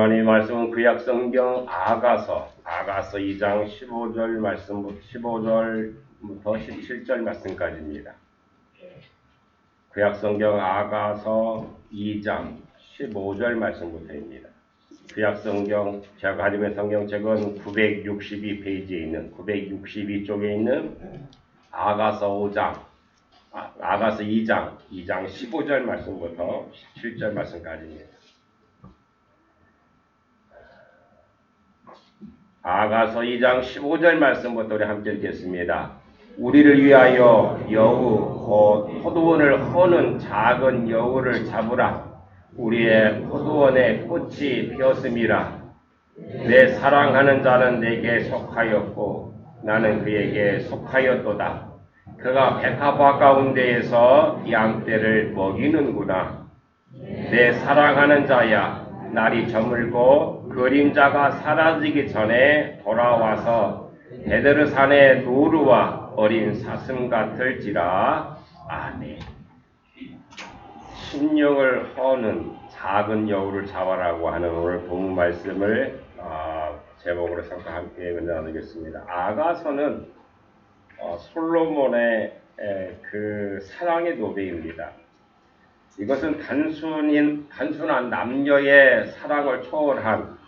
하나님의 말씀은 구약성경 아가서 2장 15절 말씀부터 15절부터 17절 말씀까지입니다. 구약성경 아가서 2장 15절 말씀부터입니다. 구약성경 제가 가지고 있는 성경책은 962페이지에 있는 962쪽에 있는 아가서 2장 15절 말씀부터 17절 말씀까지입니다. 아가서 2장 15절 말씀부터 우리 함께 읽겠습니다. 우리를 위하여 여우 곧 포도원을 허는 작은 여우를 잡으라. 우리의 포도원에 꽃이 피었음이라. 내 사랑하는 자는 내게 속하였고 나는 그에게 속하였도다. 그가 백합화 가운데에서 양떼를 먹이는구나. 내 사랑하는 자야, 날이 저물고 그림자가 사라지기 전에 돌아와서 베드르산의 노루와 어린 사슴 같을지라. 아멘. 심령을 허는 작은 여우를 잡아라고 하는 오늘 본문 말씀을 제목으로 삼고 함께 나누겠습니다. 아가서는 솔로몬의 그 사랑의 노래입니다. 이것은 단순한 남녀의 사랑을 초월한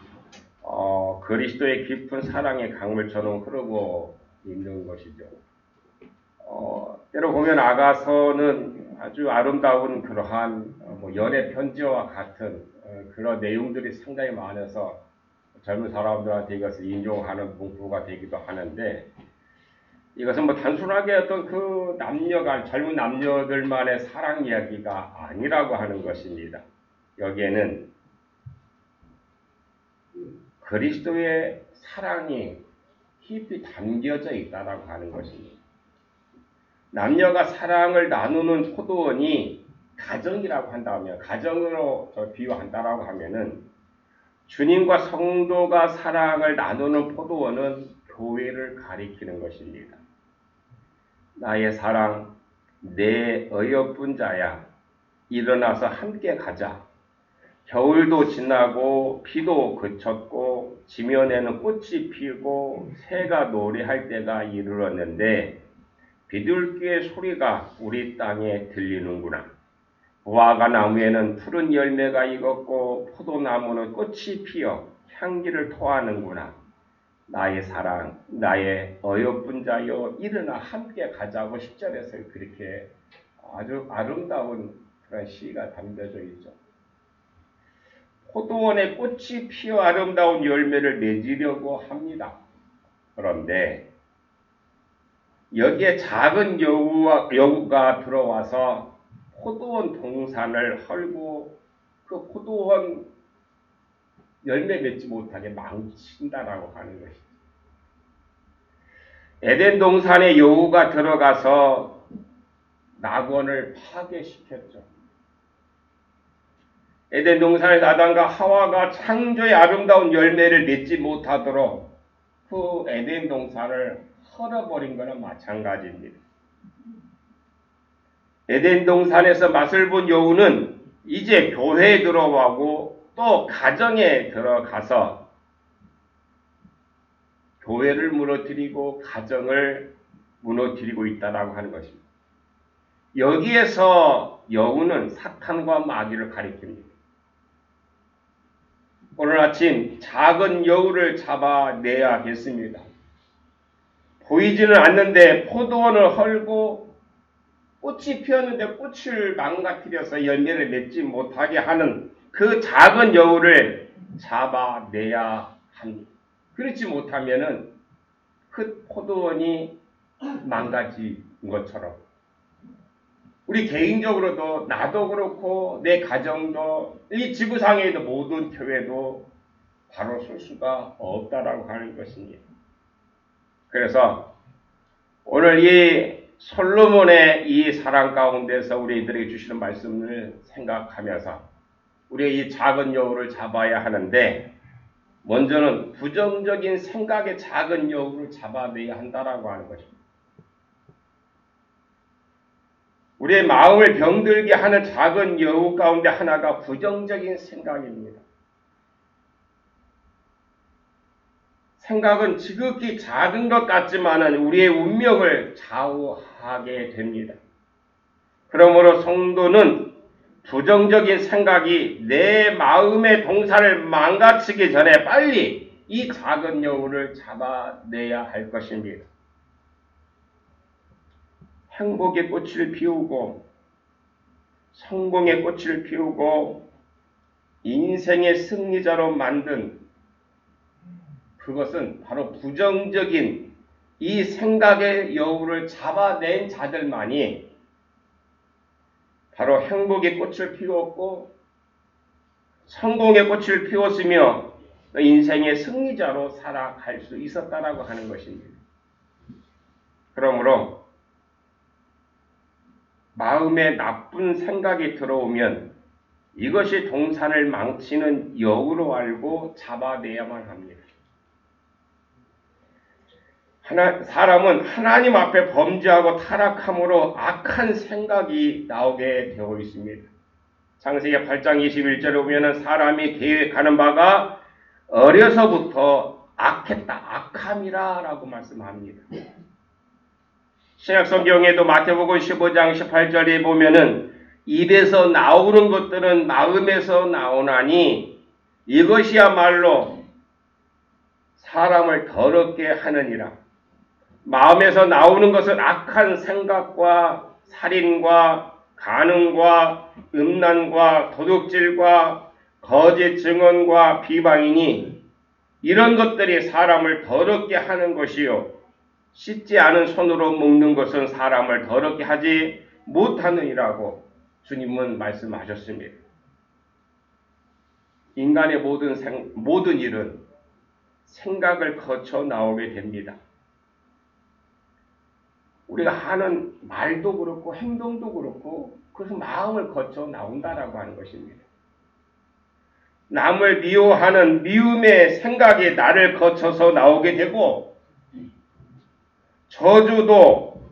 그리스도의 깊은 사랑의 강물처럼 흐르고 있는 것이죠. 때로 보면 아가서는 아주 아름다운 그러한 연애 편지와 같은 그런 내용들이 상당히 많아서 젊은 사람들한테 이것을 인용하는 문구가 되기도 하는데, 이것은 단순하게 어떤 그 젊은 남녀들만의 사랑 이야기가 아니라고 하는 것입니다. 여기에는 그리스도의 사랑이 깊이 담겨져 있다라고 하는 것입니다. 남녀가 사랑을 나누는 포도원이 가정이라고 한다면, 가정으로 비유한다라고 하면은, 주님과 성도가 사랑을 나누는 포도원은 교회를 가리키는 것입니다. 나의 사랑, 내 어여쁜 자야, 일어나서 함께 가자. 겨울도 지나고 비도 그쳤고 지면에는 꽃이 피고 새가 노래할 때가 이르렀는데 비둘기의 소리가 우리 땅에 들리는구나. 무화과 나무에는 푸른 열매가 익었고 포도나무는 꽃이 피어 향기를 토하는구나. 나의 사랑, 나의 어여쁜 자여, 일어나 함께 가자고 10절에서 그렇게 아주 아름다운 그런 시가 담겨져 있죠. 포도원에 꽃이 피어 아름다운 열매를 맺으려고 합니다. 그런데 여기에 작은 여우가 들어와서 포도원 동산을 헐고 그 포도원 열매 맺지 못하게 망친다라고 하는 것이죠. 에덴 동산에 여우가 들어가서 낙원을 파괴시켰죠. 에덴 동산에서 아담과 하와가 창조의 아름다운 열매를 맺지 못하도록 그 에덴 동산을 헐어버린 것은 마찬가지입니다. 에덴 동산에서 맛을 본 여우는 이제 교회에 들어가고 또 가정에 들어가서 교회를 무너뜨리고 가정을 무너뜨리고 있다라고 하는 것입니다. 여기에서 여우는 사탄과 마귀를 가리킵니다. 오늘 아침 작은 여우를 잡아내야겠습니다. 보이지는 않는데 포도원을 헐고 꽃이 피었는데 꽃을 망가뜨려서 열매를 맺지 못하게 하는 그 작은 여우를 잡아내야 합니다. 그렇지 못하면은 그 포도원이 망가진 것처럼 우리 개인적으로도 나도 그렇고 내 가정도 이 지구상에 있는 모든 교회도 바로 설 수가 없다라고 하는 것입니다. 그래서 오늘 이 솔로몬의 이 사랑 가운데서 우리들에게 주시는 말씀을 생각하면서 우리의 이 작은 여우를 잡아야 하는데, 먼저는 부정적인 생각의 작은 여우를 잡아내야 한다라고 하는 것입니다. 우리의 마음을 병들게 하는 작은 여우 가운데 하나가 부정적인 생각입니다. 생각은 지극히 작은 것 같지만은 우리의 운명을 좌우하게 됩니다. 그러므로 성도는 부정적인 생각이 내 마음의 동사를 망가뜨리기 전에 빨리 이 작은 여우를 잡아내야 할 것입니다. 행복의 꽃을 피우고 성공의 꽃을 피우고 인생의 승리자로 만든 그것은 바로 부정적인 이 생각의 여우를 잡아낸 자들만이 바로 행복의 꽃을 피웠고 성공의 꽃을 피웠으며 인생의 승리자로 살아갈 수 있었다라고 하는 것입니다. 그러므로 마음에 나쁜 생각이 들어오면 이것이 동산을 망치는 여우로 알고 잡아내야만 합니다. 사람은 하나님 앞에 범죄하고 타락함으로 악한 생각이 나오게 되어 있습니다. 창세기 8장 21절에 보면 사람이 계획하는 바가 어려서부터 악했다, 악함이라 라고 말씀합니다. 신약성경에도 마태복음 15장 18절에 보면은 입에서 나오는 것들은 마음에서 나오나니 이것이야말로 사람을 더럽게 하느니라. 마음에서 나오는 것은 악한 생각과 살인과 간음과 음란과 도둑질과 거짓 증언과 비방이니 이런 것들이 사람을 더럽게 하는 것이요 씻지 않은 손으로 먹는 것은 사람을 더럽게 하지 못하느니라고 주님은 말씀하셨습니다. 인간의 모든 일은 생각을 거쳐 나오게 됩니다. 우리가 하는 말도 그렇고 행동도 그렇고 그것은 마음을 거쳐 나온다라고 하는 것입니다. 남을 미워하는 미움의 생각이 나를 거쳐서 나오게 되고 저주도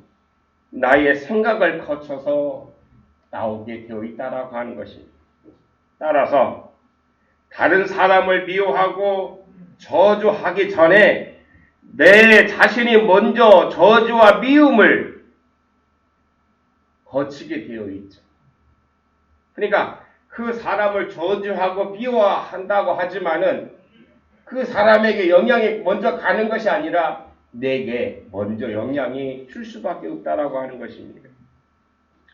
나의 생각을 거쳐서 나오게 되어 있다라고 하는 것입니다. 따라서 다른 사람을 미워하고 저주하기 전에 내 자신이 먼저 저주와 미움을 거치게 되어 있죠. 그러니까 그 사람을 저주하고 미워한다고 하지만은 그 사람에게 영향이 먼저 가는 것이 아니라 내게 먼저 영향이 줄 수밖에 없다라고 하는 것입니다.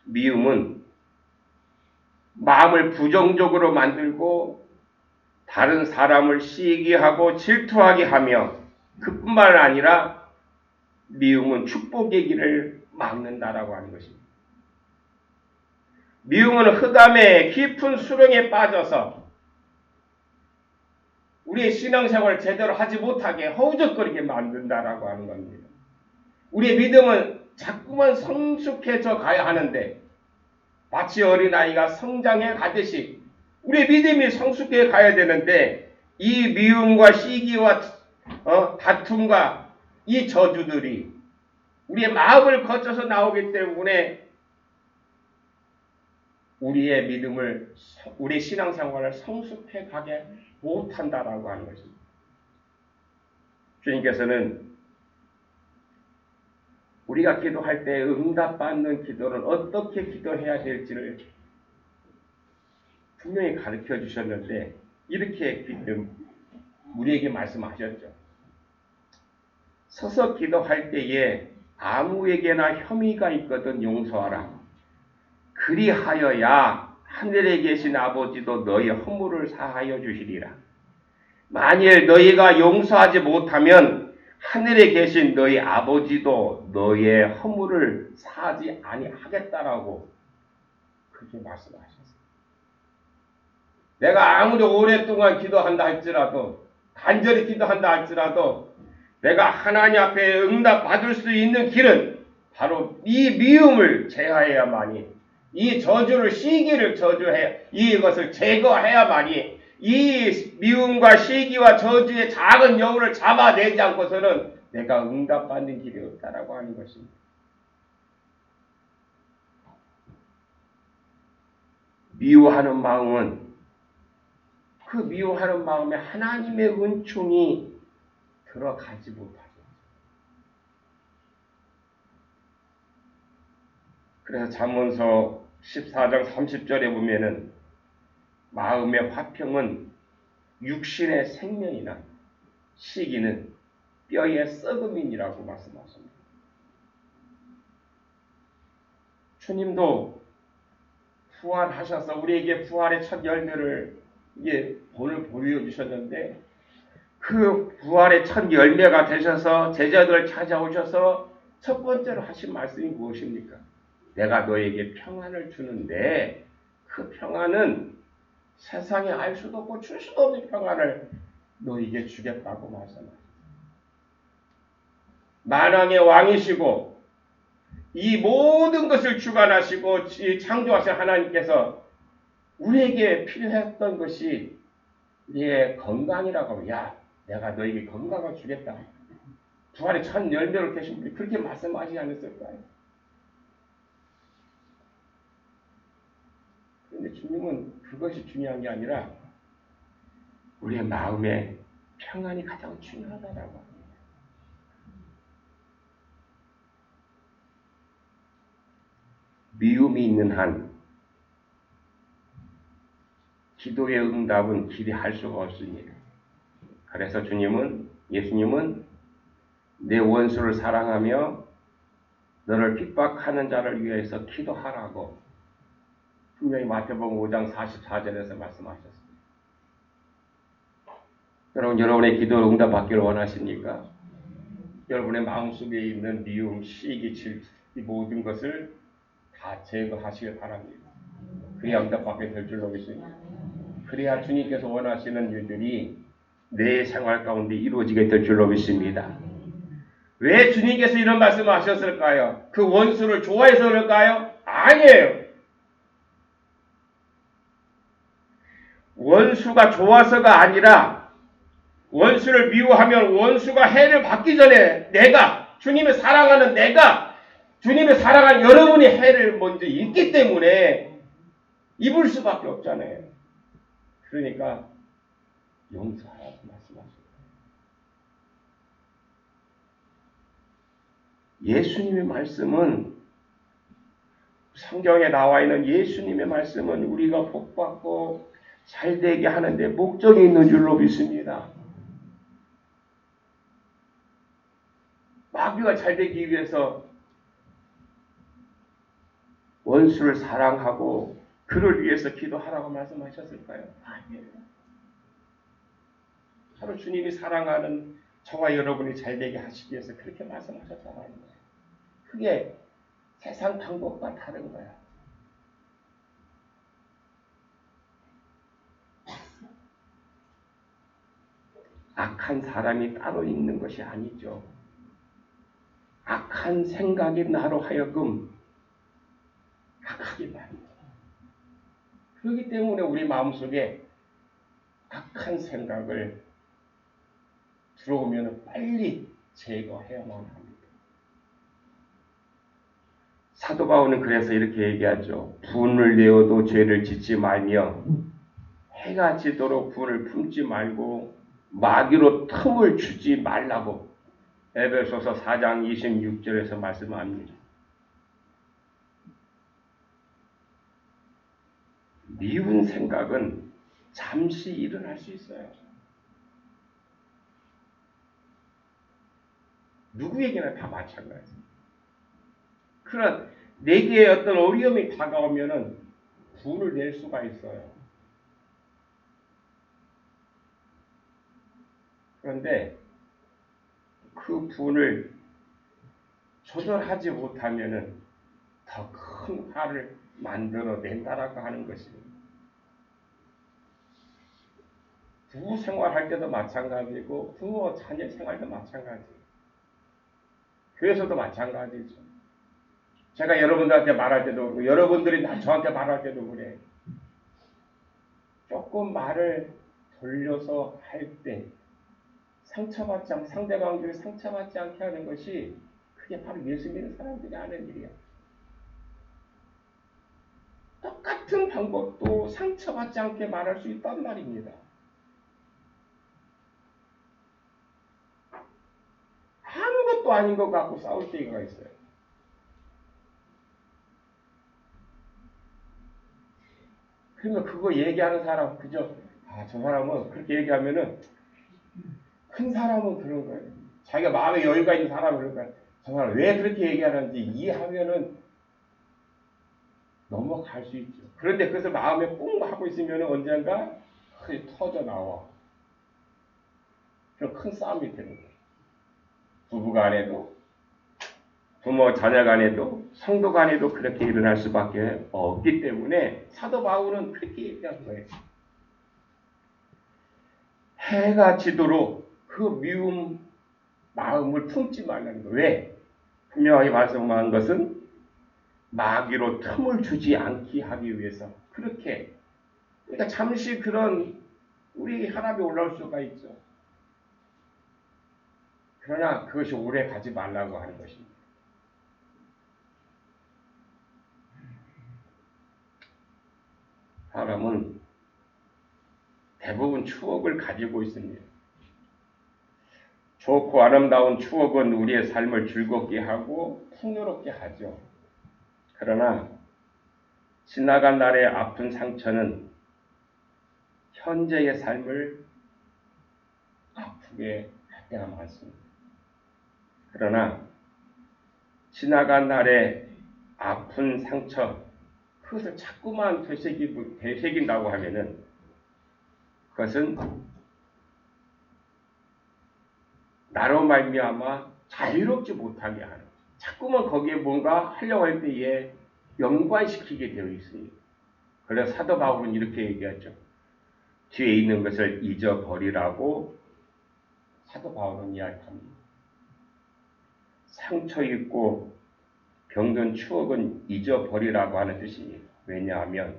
미움은 마음을 부정적으로 만들고 다른 사람을 시기하고 질투하게 하며 그뿐만 아니라 미움은 축복의 길을 막는다라고 하는 것입니다. 미움은 흑암의 깊은 수렁에 빠져서 우리의 신앙생활을 제대로 하지 못하게 허우적거리게 만든다라고 하는 겁니다. 우리의 믿음은 자꾸만 성숙해져 가야 하는데 마치 어린아이가 성장해 가듯이 우리의 믿음이 성숙해 가야 되는데 이 미움과 시기와 다툼과 이 저주들이 우리의 마음을 거쳐서 나오기 때문에 우리의 믿음을, 우리 신앙생활을 성숙해 가게 못한다라고 하는 것입니다. 주님께서는 우리가 기도할 때 응답받는 기도는 어떻게 기도해야 될지를 분명히 가르쳐 주셨는데 이렇게 우리에게 말씀하셨죠. 서서 기도할 때에 아무에게나 혐의가 있거든 용서하라. 그리하여야 하늘에 계신 아버지도 너희 허물을 사하여 주시리라. 만일 너희가 용서하지 못하면 하늘에 계신 너희 아버지도 너희의 허물을 사하지 아니하겠다라고 그렇게 말씀하셨어요. 내가 아무리 오랫동안 기도한다 할지라도 간절히 기도한다 할지라도 내가 하나님 앞에 응답받을 수 있는 길은 바로 이 미움을 제하여야만이 이 저주를 시기를 이것을 제거해야만이 이 미움과 시기와 저주의 작은 여우를 잡아내지 않고서는 내가 응답받는 길이 없다라고 하는 것입니다. 미워하는 마음은 그 미워하는 마음에 하나님의 은총이 들어가지 못하죠. 그래서 잠언서 14장 30절에 보면은 마음의 화평은 육신의 생명이나 시기는 뼈의 썩음이라고 말씀하십니다. 주님도 부활하셔서 우리에게 부활의 첫 열매를 오늘 보여주셨는데 그 부활의 첫 열매가 되셔서 제자들을 찾아오셔서 첫 번째로 하신 말씀이 무엇입니까? 내가 너에게 평안을 주는데 그 평안은 세상에 알 수도 없고 줄 수도 없는 평안을 너에게 주겠다고 말씀하셨습니다. 만왕의 왕이시고 이 모든 것을 주관하시고 창조하신 하나님께서 우리에게 필요했던 것이 우리의 건강이라고 하면 야 내가 너에게 건강을 주겠다. 부활의 첫 열매를 되신 분이 그렇게 말씀하시지 않았을까요? 그런데 주님은 그것이 중요한 게 아니라 우리의 마음의 평안이 가장 중요하다라고 합니다. 미움이 있는 한 기도의 응답은 기대할 수가 없습니다. 그래서 예수님은 내 원수를 사랑하며 너를 핍박하는 자를 위해서 기도하라고 분명히 마태복음 5장 44절에서 말씀하셨습니다. 여러분의 기도 응답받기를 원하십니까? 여러분의 마음속에 있는 미움, 시기, 질투 이 모든 것을 다 제거하시길 바랍니다. 그래야 응답받게 될 줄로 믿습니다. 그래야 주님께서 원하시는 일들이 내 생활 가운데 이루어지게 될 줄로 믿습니다. 왜 주님께서 이런 말씀을 하셨을까요? 그 원수를 좋아해서 그럴까요? 아니에요. 원수가 좋아서가 아니라 원수를 미워하면 원수가 해를 받기 전에 주님을 사랑하는 주님을 사랑하는 여러분이 해를 먼저 입기 때문에 입을 수밖에 없잖아요. 그러니까 용서하라고 말씀하십니다. 예수님의 말씀은 성경에 나와 있는 예수님의 말씀은 우리가 복받고 잘되게 하는데 목적이 있는 줄로 믿습니다. 마귀가 잘되기 위해서 원수를 사랑하고 그를 위해서 기도하라고 말씀하셨을까요? 아니에요. 바로 주님이 사랑하는 저와 여러분이 잘되게 하시기 위해서 그렇게 말씀하셨다는 거예요. 그게 세상 방법과 다른 거야. 악한 사람이 따로 있는 것이 아니죠. 악한 생각이 나로 하여금 악하게 만듭니다. 그렇기 때문에 우리 마음속에 악한 생각을 들어오면 빨리 제거해야만 합니다. 사도 바울은 그래서 이렇게 얘기하죠. 분을 내어도 죄를 짓지 말며 해가 지도록 분을 품지 말고 마귀로 틈을 주지 말라고 에베소서 4장 26절에서 말씀합니다. 미운 생각은 잠시 일어날 수 있어요. 누구에게나 다 마찬가지입니다. 그러나 내게 어떤 어려움이 다가오면은 분을 낼 수가 있어요. 그런데 그 분을 조절하지 못하면은 더 큰 화를 만들어낸다라고 하는 것입니다. 부부 생활할 때도 마찬가지고 부모 자녀 생활도 마찬가지예요. 교회에서도 마찬가지죠. 제가 여러분들한테 말할 때도 그렇고 여러분들이 저한테 말할 때도 그래요. 조금 말을 돌려서 할 때 상대방들이 상처받지 않게 하는 것이 그게 바로 예수 믿는 사람들이 하는 일이야. 똑같은 방법도 상처받지 않게 말할 수 있단 말입니다. 것도 아닌 것 같고 싸울 때가 있어요. 그러면 그거 얘기하는 사람 그저 저 사람은 그렇게 얘기하면은 큰 사람은 그런 거예요. 자기가 마음에 여유가 있는 사람은 그러니까 저 사람 왜 그렇게 얘기하는지 이해하면은 넘어갈 수 있죠. 그런데 그것을 마음에 뿡 하고 있으면 언젠가 크게 터져 나와. 그럼 큰 싸움이 되는 거예요. 부부 간에도, 부모 자녀 간에도, 성도 간에도 그렇게 일어날 수밖에 없기 때문에 사도 바울은 그렇게 얘기한 거예요. 해가 지도록 그 미움 마음을 품지 말라는 거예요. 왜? 분명하게 말씀한 것은 마귀로 틈을 주지 않게 하기 위해서 그렇게 그러니까 잠시 그런 우리 혈압이 올라올 수가 있죠. 그러나 그것이 오래 가지 말라고 하는 것입니다. 사람은 대부분 추억을 가지고 있습니다. 좋고 아름다운 추억은 우리의 삶을 즐겁게 하고 풍요롭게 하죠. 그러나 지나간 날의 아픈 상처는 현재의 삶을 아프게 할 때가 많습니다. 그러나 지나간 날의 아픈 상처 그것을 자꾸만 되새긴다고 하면은 그것은 나로 말미암아 자유롭지 못하게 하는 자꾸만 거기에 뭔가 하려고 할 때에 연관시키게 되어 있습니다. 그래서 사도 바울은 이렇게 얘기하죠. 뒤에 있는 것을 잊어버리라고 사도 바울은 이야기합니다. 상처 있고 병든 추억은 잊어버리라고 하는 뜻입니다. 왜냐하면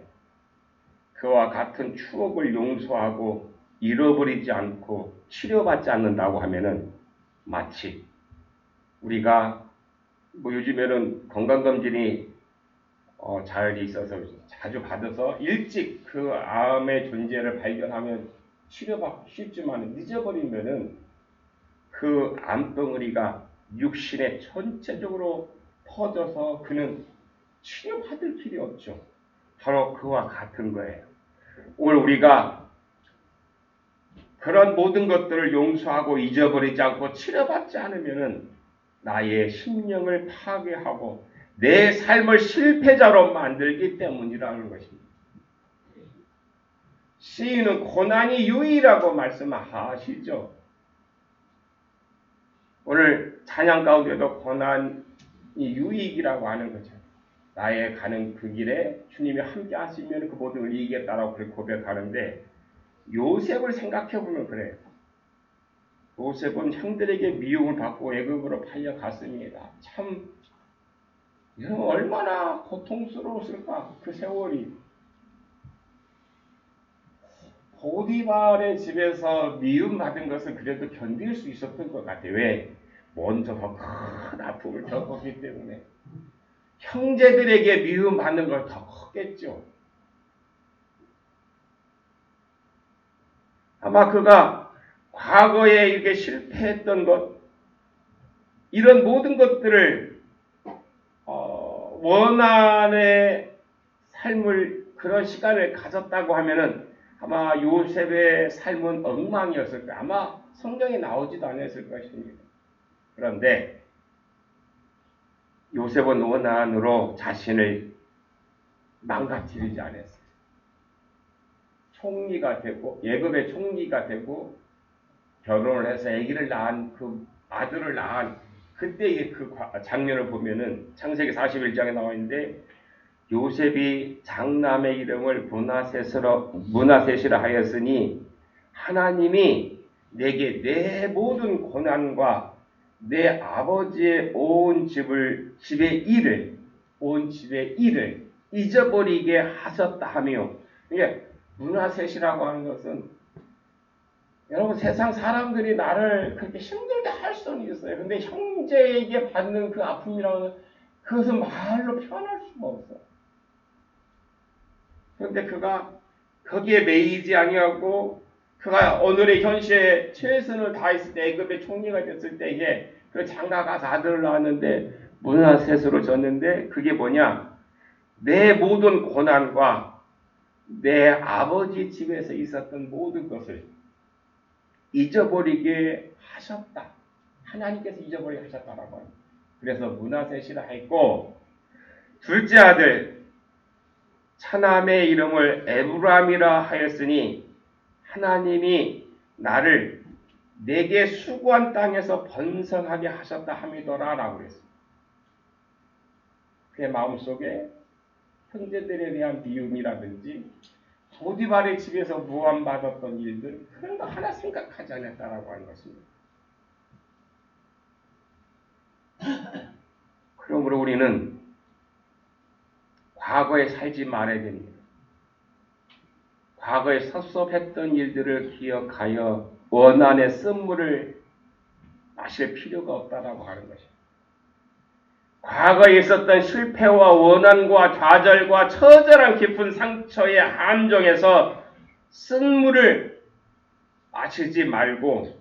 그와 같은 추억을 용서하고 잃어버리지 않고 치료받지 않는다고 하면은 마치 우리가 요즘에는 건강검진이 잘 있어서 자주 받아서 일찍 그 암의 존재를 발견하면 치료받기 쉽지만 잊어버리면은 그 암덩어리가 육신에 전체적으로 퍼져서 그는 치료받을 길이 없죠. 바로 그와 같은 거예요. 오늘 우리가 그런 모든 것들을 용서하고 잊어버리지 않고 치료받지 않으면은 나의 심령을 파괴하고 내 삶을 실패자로 만들기 때문이라는 것입니다. 시인은 고난이 유의라고 말씀하시죠. 오늘 찬양 가운데도 고난이 유익이라고 하는 거죠. 나의 가는 그 길에 주님이 함께 하시면 그 모든 걸 이기겠다라고 그렇게 고백하는데 요셉을 생각해 보면 그래요. 요셉은 형들에게 미움을 받고 애굽으로 팔려갔습니다. 참 얼마나 고통스러웠을까 그 세월이. 보디발의 집에서 미움받은 것은 그래도 견딜 수 있었던 것 같아요. 왜? 먼저 더 큰 아픔을 겪었기 때문에. 형제들에게 미움받는 걸 더 컸겠죠. 아마 그가 과거에 이렇게 실패했던 것, 이런 모든 것들을 원한의 삶을 그런 시간을 가졌다고 하면은 아마 요셉의 삶은 엉망이었을 거예요. 아마 성경에 나오지도 않았을 것입니다. 그런데 요셉은 원한으로 자신을 망가뜨리지 않았어요. 총리가 되고 예굽의 총리가 되고 결혼을 해서 아기를 낳은 그 아들을 낳은 그때의 그 장면을 보면은 창세기 41장에 나와 있는데 요셉이 장남의 이름을 므낫셋이라 하였으니 하나님이 내게 내 모든 고난과 내 아버지의 온 집의 일을 잊어버리게 하셨다 하며 이게 므낫셋이라고 하는 것은 여러분 세상 사람들이 나를 그렇게 힘들게 할 수는 있어요. 근데 형제에게 받는 그 아픔이라는 그것은 말로 표현할 수가 없어. 그런데 그가 거기에 매이지 아니하고 그가 오늘의 현실에 최선을 다했을 때 애굽의 총리가 됐을 때에 그 장가 가서 아들을 낳았는데 문화세수로 졌는데 그게 뭐냐? 내 모든 고난과 내 아버지 집에서 있었던 모든 것을 잊어버리게 하셨다. 하나님께서 잊어버리게 하셨다라고 합니다. 그래서 문화세시라 했고, 둘째 아들 차남의 이름을 에브람이라 하였으니 하나님이 나를 내게 수고한 땅에서 번성하게 하셨다 함이더라 라고 그랬습니다. 그의 마음속에 형제들에 대한 미움이라든지 보디발의 집에서 모함받았던 일들 그런 거 하나 생각하지 않았다라고 하는 것입니다. 그러므로 우리는 과거에 살지 말아야 됩니다. 과거에 섭섭했던 일들을 기억하여 원한의 쓴물을 마실 필요가 없다라고 하는 것입니다. 과거에 있었던 실패와 원한과 좌절과 처절한 깊은 상처의 함정에서 쓴물을 마시지 말고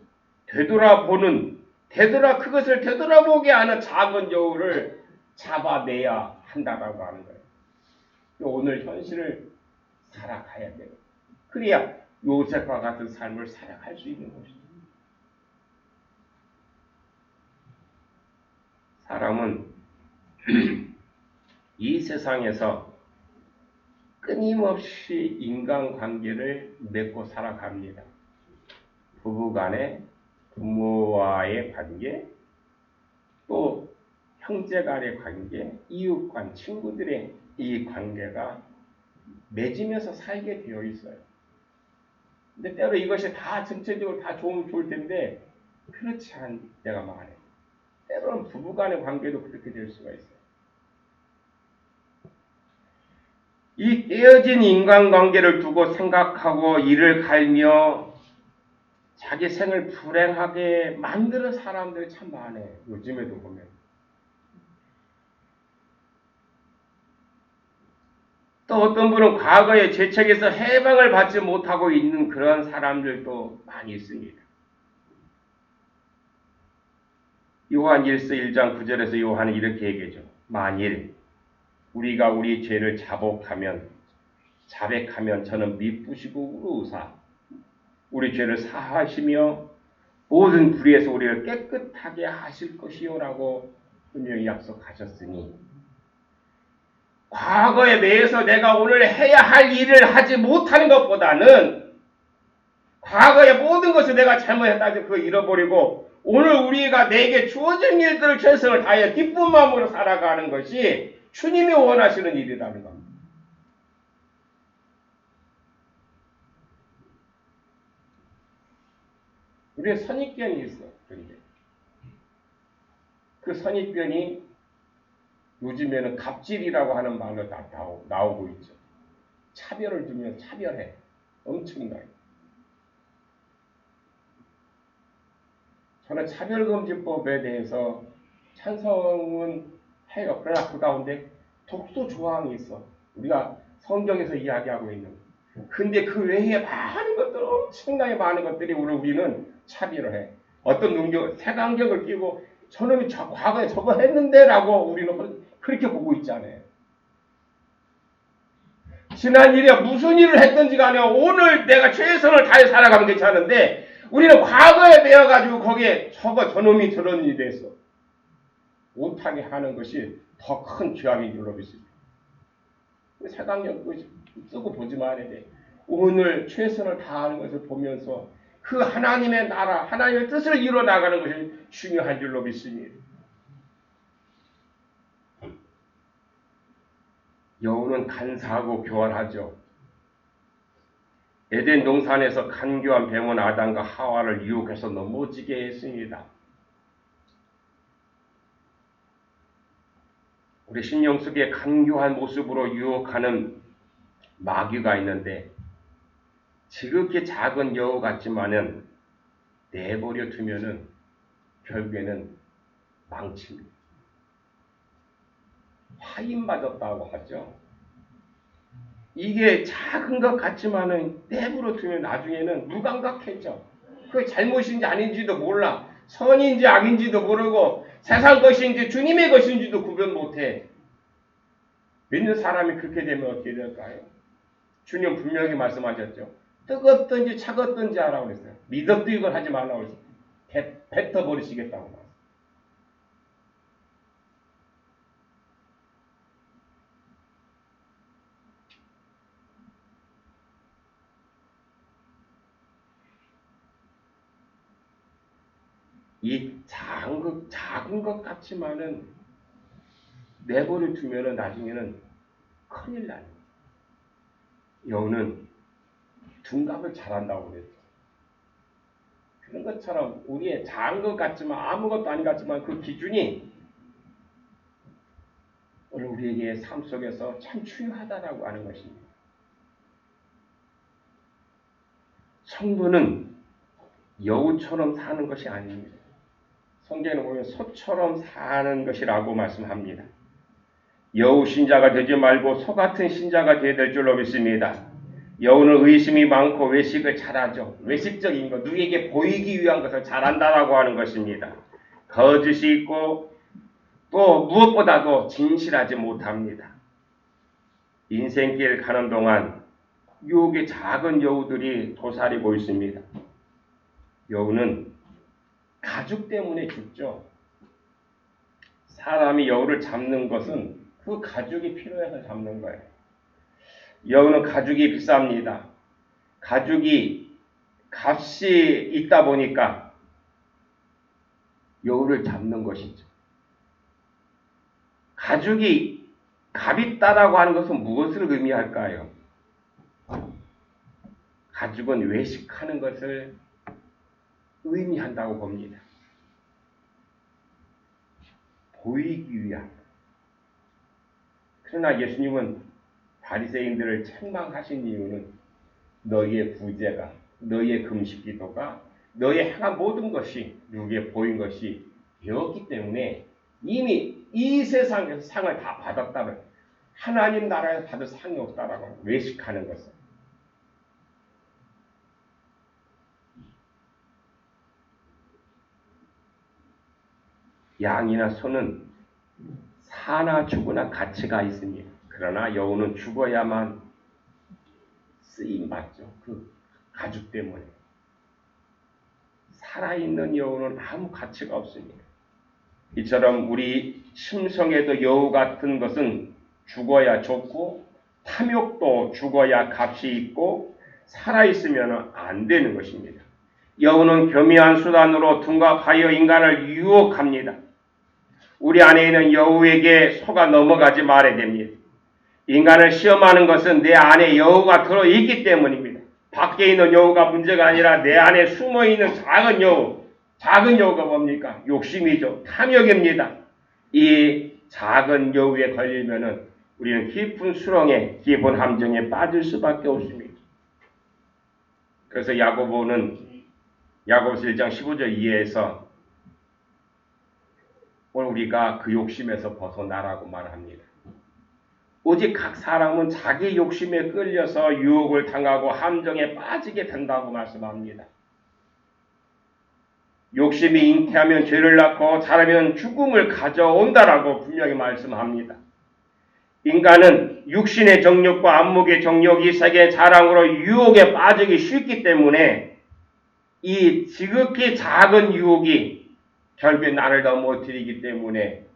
그것을 되돌아보게 하는 작은 여우를 잡아내야 한다라고 하는 거예요. 오늘 현실을 살아가야 돼요. 그래야 요셉과 같은 삶을 살아갈 수 있는 것입니다. 사람은 이 세상에서 끊임없이 인간관계를 맺고 살아갑니다. 부부간의 부모와의 관계, 또 형제간의 관계, 이웃간, 친구들의 이 관계가 맺으면서 살게 되어 있어요. 근데 때로 이것이 다 전체적으로 다 좋을 텐데 그렇지 않은 때가 많아요. 때로는 부부간의 관계도 그렇게 될 수가 있어요. 이 깨어진 인간관계를 두고 생각하고 이를 갈며 자기 생을 불행하게 만드는 사람들이 참 많아요. 요즘에도 보면. 또 어떤 분은 과거의 죄책에서 해방을 받지 못하고 있는 그런 사람들도 많이 있습니다. 요한 1서 1장 9절에서 요한은 이렇게 얘기하죠. 만일 우리가 우리 죄를 자백하면 저는 미쁘시고 의로우사 우리 죄를 사하시며 모든 불의에서 우리를 깨끗하게 하실 것이요라고 분명히 약속하셨으니 과거에 매여서 내가 오늘 해야 할 일을 하지 못하는 것보다는 과거의 모든 것을 내가 잘못했다 그거 잃어버리고 오늘 우리가 내게 주어진 일들을 최선을 다해 기쁜 마음으로 살아가는 것이 주님이 원하시는 일이라는 겁니다. 우리의 선입견이 있어. 그런데 그 선입견이 요즘에는 갑질이라고 하는 말로 다 나오고 있죠. 차별을 두면 차별해. 엄청나게. 저는 차별금지법에 대해서 찬성은 해요. 그러나 그 가운데 독소 조항이 있어. 우리가 성경에서 이야기하고 있는. 근데 그 외에 많은 것들, 엄청나게 많은 것들이 우리는 차별을 해. 어떤 능력, 색안경을 끼고 저놈이 과거에 저거 했는데 라고 우리는 그렇게 보고 있잖아요. 지난 일에 무슨 일을 했든지 간에 오늘 내가 최선을 다해 살아가면 괜찮은데 우리는 과거에 매여가지고 거기에 저놈이 저런 일이 됐어. 못하게 하는 것이 더 큰 죄악인 줄로 믿습니다. 색안경 쓰고 보지 말아야 돼. 오늘 최선을 다하는 것을 보면서 그 하나님의 나라, 하나님의 뜻을 이루어 나가는 것이 중요한 줄로 믿습니다. 여우는 간사하고 교활하죠. 에덴 동산에서 간교한 뱀은 아담과 하와를 유혹해서 넘어지게 했습니다. 우리 신령 속에 간교한 모습으로 유혹하는 마귀가 있는데 지극히 작은 여우 같지만은 내버려 두면은 결국에는 망칩니다. 화인맞았다고 하죠. 이게 작은 것 같지만은 내버려 두면 나중에는 무감각해져. 그게 잘못인지 아닌지도 몰라. 선인지 악인지도 모르고 세상 것인지 주님의 것인지도 구분 못해. 믿는 사람이 그렇게 되면 어떻게 될까요? 주님 분명히 말씀하셨죠. 뜨겁든지 차갑든지 하라고 그랬어요. 미덥도 이걸 하지 말라고 그랬어요. 뱉어버리시겠다고 말했어요. 이 작은 것 같지만은 내버려 두면은 나중에는 큰일 나요. 여우는 둔갑을 잘한다고 그랬죠. 그런 것처럼 우리의 작은 것 같지만 아무것도 아닌 것 같지만 그 기준이 오늘 우리에게 삶 속에서 참 중요하다라고 하는 것입니다. 성도는 여우처럼 사는 것이 아닙니다. 성경에 보면 소처럼 사는 것이라고 말씀합니다. 여우 신자가 되지 말고 소 같은 신자가 되어야 될 줄로 믿습니다. 여우는 의심이 많고 외식을 잘하죠. 외식적인 것, 누구에게 보이기 위한 것을 잘한다라고 하는 것입니다. 거짓이 있고 또 무엇보다도 진실하지 못합니다. 인생길 가는 동안 유혹의 작은 여우들이 도사리고 있습니다. 여우는 가죽 때문에 죽죠. 사람이 여우를 잡는 것은 그 가죽이 필요해서 잡는 거예요. 여우는 가죽이 비쌉니다. 가죽이 값이 있다 보니까 여우를 잡는 것이죠. 가죽이 값이 있다라고 하는 것은 무엇을 의미할까요? 가죽은 외식하는 것을 의미한다고 봅니다. 보이기 위한. 그러나 예수님은 바리새인들을 책망하신 이유는 너희의 부제가, 너희의 금식 기도가, 너희의 행한 모든 것이 누구에게 보인 것이 되었기 때문에 이미 이 세상에서 상을 다 받았다는, 하나님 나라에서 받을 상이 없다라고 외식하는 것은. 양이나 소는 사나 죽으나 가치가 있습니다. 그러나 여우는 죽어야만 쓰임받죠. 그 가죽 때문에. 살아있는 여우는 아무 가치가 없습니다. 이처럼 우리 심성에도 여우 같은 것은 죽어야 좋고 탐욕도 죽어야 값이 있고 살아있으면 안 되는 것입니다. 여우는 교묘한 수단으로 둔갑하여 인간을 유혹합니다. 우리 안에 있는 여우에게 속아 넘어가지 말아야 됩니다. 인간을 시험하는 것은 내 안에 여우가 들어있기 때문입니다. 밖에 있는 여우가 문제가 아니라 내 안에 숨어있는 작은 여우. 작은 여우가 뭡니까? 욕심이죠. 탐욕입니다. 이 작은 여우에 걸리면은 우리는 깊은 수렁에, 깊은 함정에 빠질 수밖에 없습니다. 그래서 야고보는 야고보서 1장 15절 이하에서 오늘 우리가 그 욕심에서 벗어나라고 말합니다. 오직 각 사람은 자기 욕심에 끌려서 유혹을 당하고 함정에 빠지게 된다고 말씀합니다. 욕심이 잉태하면 죄를 낳고 자라면 죽음을 가져온다라고 분명히 말씀합니다. 인간은 육신의 정욕과 안목의 정욕, 이 세계의 자랑으로 유혹에 빠지기 쉽기 때문에 이 지극히 작은 유혹이 결국에 나를 넘어뜨리기 때문에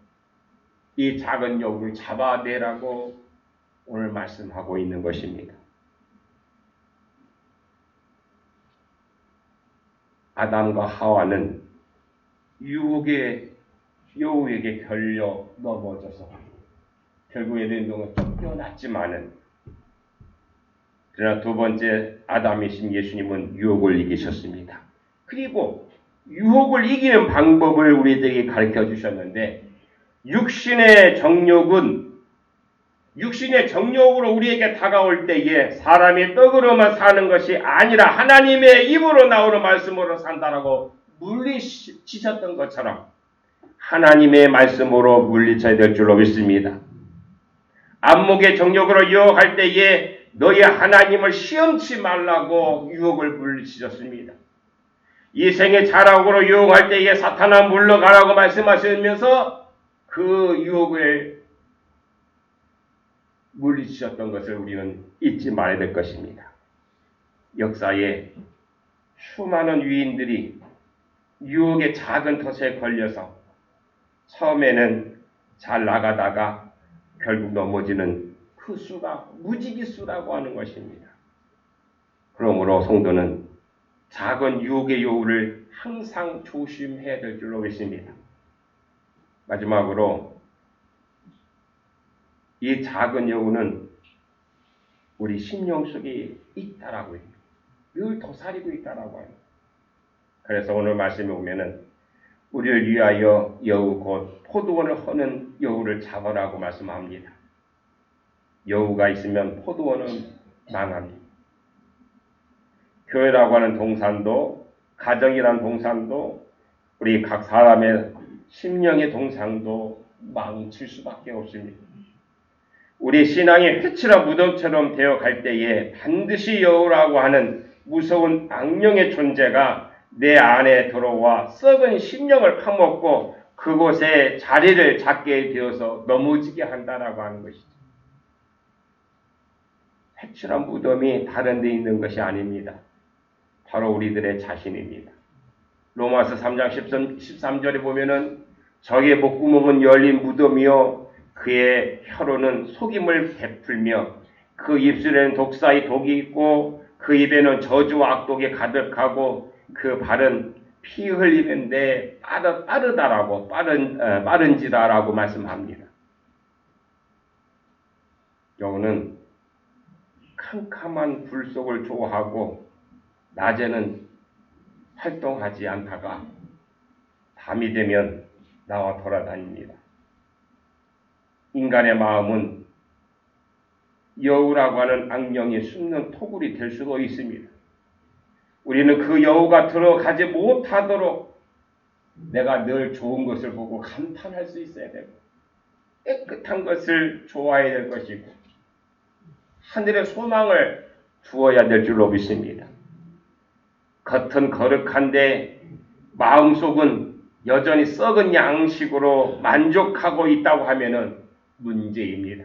이 작은 여우를 잡아내라고 오늘 말씀하고 있는 것입니다. 아담과 하와는 유혹의 여우에게 걸려 넘어져서 결국 에덴 동에 쫓겨났지만은, 그러나 두 번째 아담이신 예수님은 유혹을 이기셨습니다. 그리고 유혹을 이기는 방법을 우리에게 가르쳐 주셨는데, 육신의 정욕으로 우리에게 다가올 때에 사람이 떡으로만 사는 것이 아니라 하나님의 입으로 나오는 말씀으로 산다라고 물리치셨던 것처럼 하나님의 말씀으로 물리쳐야 될 줄로 믿습니다. 안목의 정욕으로 유혹할 때에 너희 하나님을 시험치 말라고 유혹을 물리치셨습니다. 이 생의 자락으로 유혹할 때에 사탄아 물러가라고 말씀하시면서 그 유혹을 물리치셨던 것을 우리는 잊지 말아야 될 것입니다. 역사에 수많은 위인들이 유혹의 작은 덫에 걸려서 처음에는 잘 나가다가 결국 넘어지는 그 수가 무지기수라고 하는 것입니다. 그러므로 성도는 작은 유혹의 요구를 항상 조심해야 될 줄로 믿습니다. 마지막으로 이 작은 여우는 우리 심령 속에 있다라고 해요. 늘 도사리고 있다라고 해요. 그래서 오늘 말씀에 보면은 우리를 위하여 여우 곧 포도원을 허는 여우를 잡으라고 말씀합니다. 여우가 있으면 포도원은 망합니다. 교회라고 하는 동산도, 가정이라는 동산도, 우리 각 사람의 심령의 동산도 망칠 수밖에 없습니다. 우리 신앙이 회칠한 무덤처럼 되어갈 때에 반드시 여우라고 하는 무서운 악령의 존재가 내 안에 들어와 썩은 심령을 파먹고 그곳에 자리를 잡게 되어서 넘어지게 한다라고 하는 것이죠. 회칠한 무덤이 다른 데 있는 것이 아닙니다. 바로 우리들의 자신입니다. 로마서 3장 13절에 보면은 적의 목구멍은 열린 무덤이요 그의 혀로는 속임을 베풀며 그 입술에는 독사의 독이 있고 그 입에는 저주와 악독이 가득하고 그 발은 피 흘리는데 빠르다라고 빠른지다라고 말씀합니다. 여우는 캄캄한 불 속을 좋아하고 낮에는 활동하지 않다가 밤이 되면 나와 돌아다닙니다. 인간의 마음은 여우라고 하는 악령이 숨는 토굴이 될 수도 있습니다. 우리는 그 여우가 들어가지 못하도록 내가 늘 좋은 것을 보고 감탄할 수 있어야 되고 깨끗한 것을 좋아해야 될 것이고 하늘의 소망을 두어야 될 줄로 믿습니다. 겉은 거룩한데 마음속은 여전히 썩은 양식으로 만족하고 있다고 하면은 문제입니다.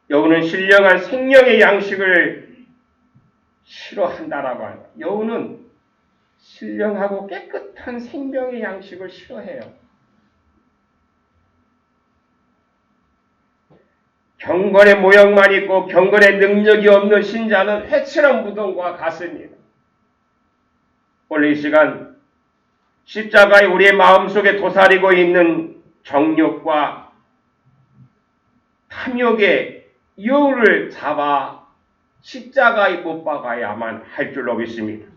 여우는 신령한 생명의 양식을 싫어한다라고 합니다. 여우는 신령하고 깨끗한 생명의 양식을 싫어해요. 경건의 모양만 있고 경건의 능력이 없는 신자는 회칠한 무덤과 같습니다. 오늘 이 시간 십자가에 우리의 마음속에 도사리고 있는 정욕과 탐욕의 여우를 잡아 십자가에 못 박아야만 할 줄로 믿습니다.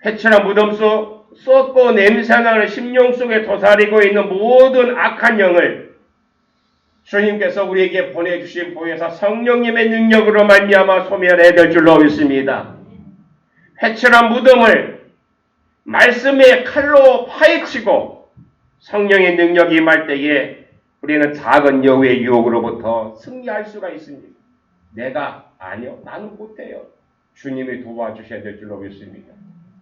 회칠한 무덤 속 썩고 냄새나는 심령 속에 도사리고 있는 모든 악한 영을 주님께서 우리에게 보내주신 보혜사 성령님의 능력으로 말미암아 소멸해야 될 줄로 믿습니다. 회칠한 무덤을 말씀의 칼로 파헤치고 성령의 능력이 임할 때에 우리는 작은 여우의 유혹으로부터 승리할 수가 있습니다. 아니요, 나는 못해요. 주님이 도와주셔야 될 줄로 믿습니다.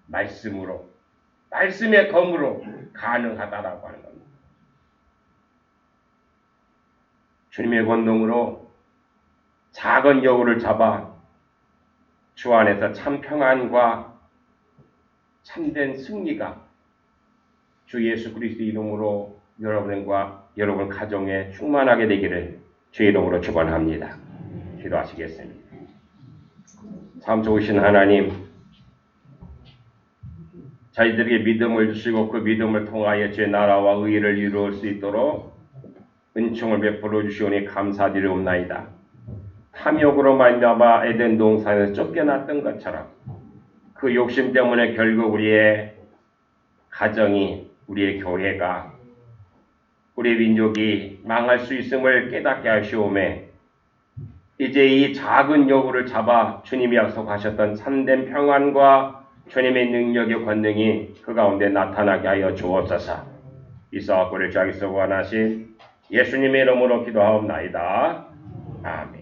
말씀으로, 말씀의 검으로 가능하다라고 하는 겁니다. 주님의 권능으로 작은 여우를 잡아 주 안에서 참 평안과 참된 승리가 주 예수 그리스도 이름으로 여러분과 여러분 가정에 충만하게 되기를 주 이름으로 축원합니다. 기도하시겠습니다. 참 좋으신 하나님, 저희들에게 믿음을 주시고 그 믿음을 통하여 주의 나라와 의를 이루을 수 있도록 은총을 베풀어 주시오니 감사드리옵나이다. 탐욕으로 말미암아 에덴 동산에서 쫓겨났던 것처럼 그 욕심 때문에 결국 우리의 가정이, 우리의 교회가, 우리 민족이 망할 수 있음을 깨닫게 하시오매 이제 이 작은 여우를 잡아 주님이 약속하셨던 참된 평안과 주님의 능력의 권능이 그 가운데 나타나게 하여 주옵소서. 이 사업을 주하기서 원하신 예수님의 이름으로 기도하옵나이다. 아멘.